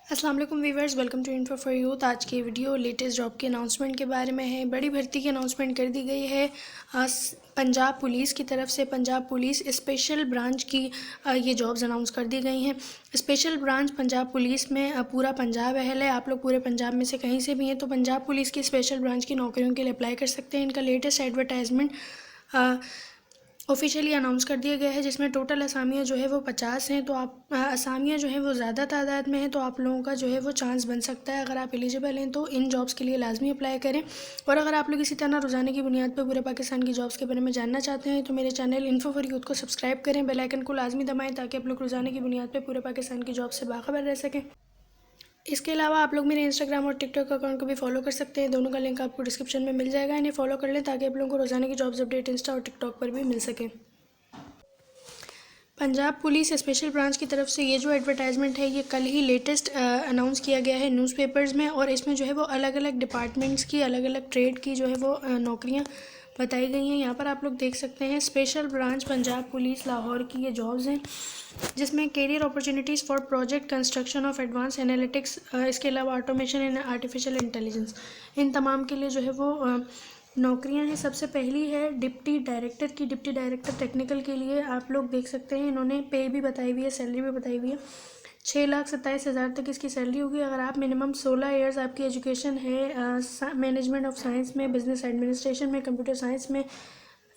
अस्सलाम वालेकुम viewers, welcome to info for youth. आज की वीडियो लेटेस्ट जॉब के अनाउंसमेंट के बारे में है। बड़ी भर्ती की अनाउंसमेंट कर दी गई है पंजाब पुलिस की तरफ से। पंजाब पुलिस स्पेशल ब्रांच की ये जॉब्स अनाउंस कर दी गई हैं। स्पेशल ब्रांच पंजाब पुलिस में पूरा पंजाब अहल है। आप लोग पूरे पंजाब में से कहीं से भी हैं तो पंजाब पुलिस की स्पेशल ब्रांच की नौकरियों के लिए अप्लाई कर सकते हैं। इनका लेटेस्ट एडवर्टाइजमेंट ऑफिशियली अनाउंस कर दिया गया है, जिसमें टोटल असामियाँ जो है वो 50 हैं। तो आप असामियाँ जो है वो ज़्यादा तादाद में हैं, तो आप लोगों का जो है वो चांस बन सकता है। अगर आप एलिजिबल हैं तो इन जॉब्स के लिए लाजमी अप्लाई करें। और अगर आप लोग इसी तरह रोज़ाना की बुनियाद पर पूरे पाकिस्तान की जॉब्स के बारे में जानना चाहते हैं तो मेरे चैनल इन्फो फॉर यूथ को सब्सक्राइब करें, बेल आइकन को लाजमी दबाएँ ताकि आप लोग रोज़ाना की बुनियाद पर पूरे पाकिस्तान की जॉब से बाखबर रह सकें। इसके अलावा आप लोग मेरे इंस्टाग्राम और टिकटॉक अकाउंट को भी फॉलो कर सकते हैं। दोनों का लिंक आपको डिस्क्रिप्शन में मिल जाएगा। इन्हें फॉलो कर लें ताकि आप लोगों को रोज़ाना की जॉब्स अपडेट इंस्टा और टिकटॉक पर भी मिल सके। पंजाब पुलिस स्पेशल ब्रांच की तरफ से ये जो एडवर्टाइजमेंट है ये कल ही लेटेस्ट अनाउंस किया गया है न्यूज़पेपर्स में। और इसमें जो है वो अलग अलग डिपार्टमेंट्स की, अलग अलग ट्रेड की जो है वो नौकरियां बताई गई हैं। यहाँ पर आप लोग देख सकते हैं special branch Punjab police Lahore की ये जॉब्स हैं, जिसमें career opportunities for project construction of advance analytics, इसके अलावा ऑटोमेशन एंड आर्टिफिशियल इंटेलिजेंस, इन तमाम के लिए जो है वो नौकरियां हैं। सबसे पहली है डिप्टी डायरेक्टर की। डिप्टी डायरेक्टर टेक्निकल के लिए आप लोग देख सकते हैं, इन्होंने पे भी बताई हुई है, सैलरी भी बताई हुई है। 6,27,000 तक इसकी सैलरी होगी। अगर आप मिनिमम 16 ईयर्स आपकी एजुकेशन है मैनेजमेंट ऑफ साइंस में, बिजनेस एडमिनिस्ट्रेशन में, कंप्यूटर साइंस में,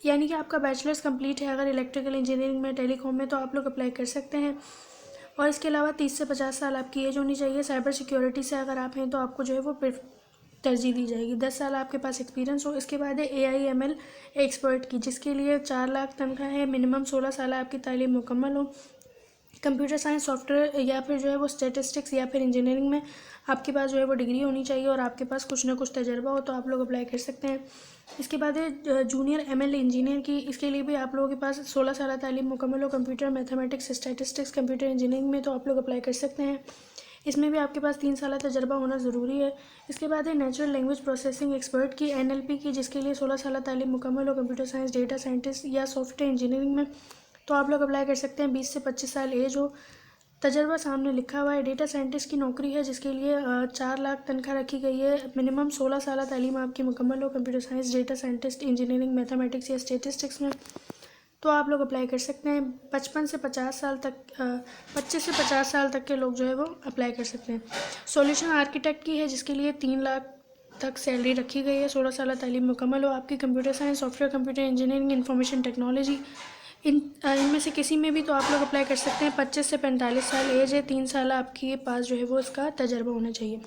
यानी कि आपका बैचलर्स कंप्लीट है अगर इलेक्ट्रिकल इंजीनियरिंग में, टेलीकॉम में, तो आप लोग अप्लाई कर सकते हैं। और इसके अलावा 30 से 50 साल आपकी एज होनी चाहिए। साइबर सिक्योरिटी से अगर आप हैं तो आपको जो है वो तरजीह दी जाएगी। 10 साल आपके पास एक्सपीरियंस हो। इसके बाद है AIML एक्सपर्ट की, जिसके लिए 4 लाख तनख्वाह है। मिनिमम 16 साल आपकी तालीम मुकम्मल हो। कंप्यूटर साइंस, सॉफ्टवेयर या फिर जो है वो स्टैटिस्टिक्स या फिर इंजीनियरिंग में आपके पास जो है वो डिग्री होनी चाहिए और आपके पास कुछ ना कुछ तजर्बा हो तो आप लोग अप्लाई कर सकते हैं। इसके बाद है जूनियर ML इंजीनियर की। इसके लिए भी आप लोगों के पास 16 साल तालीम मुकम्मल हो computer, mathematics, statistics, computer engineering में, तो आप लोग अप्लाई कर सकते हैं। इसमें भी आपके पास 3 साल तजर्बा होना ज़रूरी है। इसके बाद है नेचुरल लैंग्वेज प्रोसेसिंग एक्सपर्ट की, NLP की, जिसके लिए 16 साल तालीम मुकम्मल हो कंप्यूटर साइंस, डेटा साइंटिस्ट या सॉफ्टवेयर इंजीनियरिंग में, तो आप लोग अप्लाई कर सकते हैं। 20 से 25 साल एज हो। तजर्बा सामने लिखा हुआ है। डेटा साइंटिस्ट की नौकरी है, जिसके लिए 4 लाख तनख्वाह रखी गई है। मिनिमम 16 साल तालीम आपकी मुकम्मल हो computer science, data scientist, engineering, mathematics या स्टेटिस्टिक्स में, तो आप लोग अप्लाई कर सकते हैं। 55 से 50 साल तक 25 से 50 साल तक के लोग जो है वो अप्लाई कर सकते हैं। सॉल्यूशन आर्किटेक्ट की है, जिसके लिए 3 लाख तक सैलरी रखी गई है। 16 साल तालीम मुकम्मल हो आपकी computer science, software, computer engineering, information technology, इनमें से किसी में भी, तो आप लोग अप्लाई कर सकते हैं। 25 से 45 साल एज है। 3 साल आपके पास जो है वो इसका तजर्बा होना चाहिए।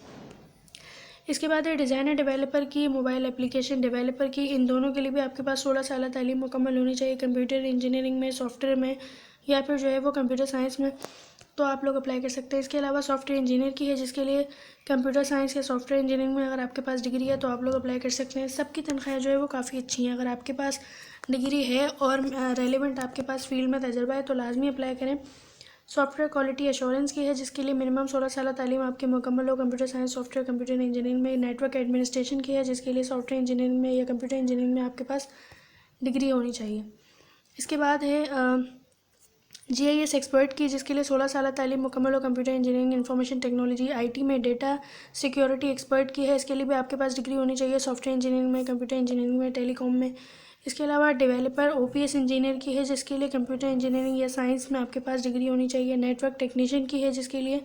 इसके बाद है डिज़ाइनर डेवलपर की, मोबाइल एप्लीकेशन डेवलपर की। इन दोनों के लिए भी आपके पास 16 साल तालीम मुकम्मल होनी चाहिए कंप्यूटर इंजीनियरिंग में, सॉफ्टवेयर में या फिर जो है वो कंप्यूटर साइंस में, तो आप लोग अप्लाई कर सकते हैं। इसके अलावा सॉफ्टवेयर इंजीनियर की है, जिसके लिए कंप्यूटर साइंस या सॉफ्टवेयर इंजीनियरिंग में अगर आपके पास डिग्री है तो आप लोग अप्लाई कर सकते हैं। सबकी तनख्वाह जो है वो काफ़ी अच्छी हैं। अगर आपके पास डिग्री है और रेलिवेंट आपके पास फील्ड में तजर्बा है तो लाजमी अप्लाई करें। सॉफ्टवेयर क्वालिटी एश्योरेंस की है, जिसके लिए मिनिमम 16 साल तालीम आपकी मुकम्मल हो computer science, software, computer engineering में। नेटवर्क एडमिनिस्ट्रेशन की है, जिसके लिए सॉफ्टवेयर इंजीनियरिंग में या कंप्यूटर इंजीनियरिंग में आपके पास डिग्री होनी चाहिए। इसके बाद है GIS एक्सपर्ट की, जिसके लिए 16 साल तालीम मुकम्मल हो computer engineering, information technology, IT में। डेटा सिक्योरिटी एक्सपर्ट की है, इसके लिए भी आपके पास डिग्री होनी चाहिए सॉफ्टवेयर इंजीनियरिंग में, कंप्यूटर इंजीनियरिंग में, टेलीकॉम में। इसके अलावा डेवलपर OPS इंजीनियर की है, जिसके लिए कंप्यूटर इंजीनियरिंग या साइंस में आपके पास डिग्री होनी चाहिए। नेटवर्क टेक्नीशियन की है, जिसके लिए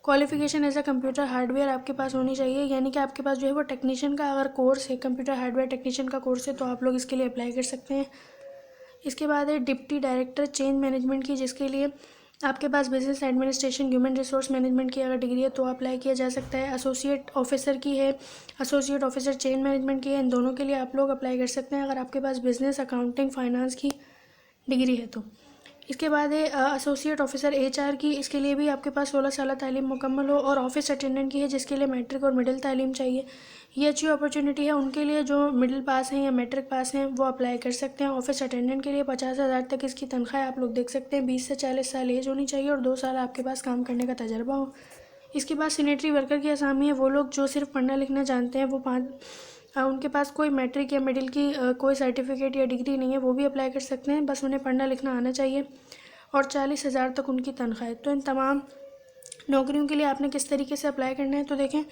qualification as a computer hardware आपके पास होनी चाहिए, यानी कि आपके पास जो है वो टेक्नीशियन का अगर कोर्स है, कंप्यूटर हार्डवेयर टेक्नीशियन का कोर्स है, तो आप लोग इसके लिए अप्लाई कर सकते हैं। इसके बाद है डिप्टी डायरेक्टर चेंज मैनेजमेंट की, जिसके लिए आपके पास business administration, human resource management की अगर डिग्री है तो अप्लाई किया जा सकता है। एसोसिएट ऑफिसर की है, एसोसिएट ऑफिसर चेंज मैनेजमेंट की है। इन दोनों के लिए आप लोग अप्लाई कर सकते हैं अगर आपके पास बिजनेस, अकाउंटिंग, फाइनेंस की डिग्री है तो। इसके बाद है एसोसिएट ऑफिसर HR की, इसके लिए भी आपके पास 16 साल तालीम मुकम्मल हो। और ऑफिस अटेंडेंट की है, जिसके लिए मैट्रिक और मिडिल तालीम चाहिए। ये अच्छी अपॉर्चुनिटी है उनके लिए जो मिडिल पास हैं या मैट्रिक पास हैं, वो अप्लाई कर सकते हैं। ऑफिस अटेंडेंट के लिए 50,000 तक इसकी तनख्वाह आप लोग देख सकते हैं। 20 से 40 साल एज होनी चाहिए और 2 साल आपके पास काम करने का तजर्बा हो। इसके बाद सैनिटरी वर्कर की आसामी है, वो लोग जो सिर्फ पढ़ना लिखना जानते हैं, वो उनके पास कोई मैट्रिक या मिडिल की कोई सर्टिफिकेट या डिग्री नहीं है, वो भी अप्लाई कर सकते हैं। बस उन्हें पढ़ना लिखना आना चाहिए और 40,000 तक उनकी तनख्वाह है। तो इन तमाम नौकरियों के लिए आपने किस तरीके से अप्लाई करना है, तो देखें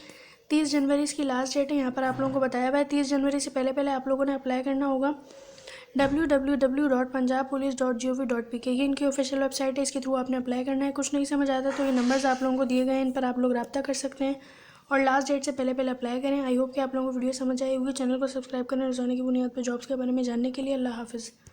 30 जनवरी इसकी लास्ट डेट है। यहाँ पर आप लोगों को बताया हुआ है 30 जनवरी से पहले पहले आप लोगों ने अप्लाई करना होगा www.punjabpolice.gov.pk, ये इनकी ऑफिशियल वेबसाइट है, इसके थ्रू आपने अप्लाई करना है। कुछ नहीं समझ आता तो ये नंबर्स आप लोगों को दिए गए हैं, इन पर आप लोग रब्ता कर सकते हैं और लास्ट डेट से पहले पहले अप्लाई करें। आई होप कि आप लोगों को वीडियो समझ आई होगी। चैनल को सब्सक्राइब करें रोजाना की बुनियाद पर जॉब्स के बारे में जानने के लिए। अल्लाह हाफिज़।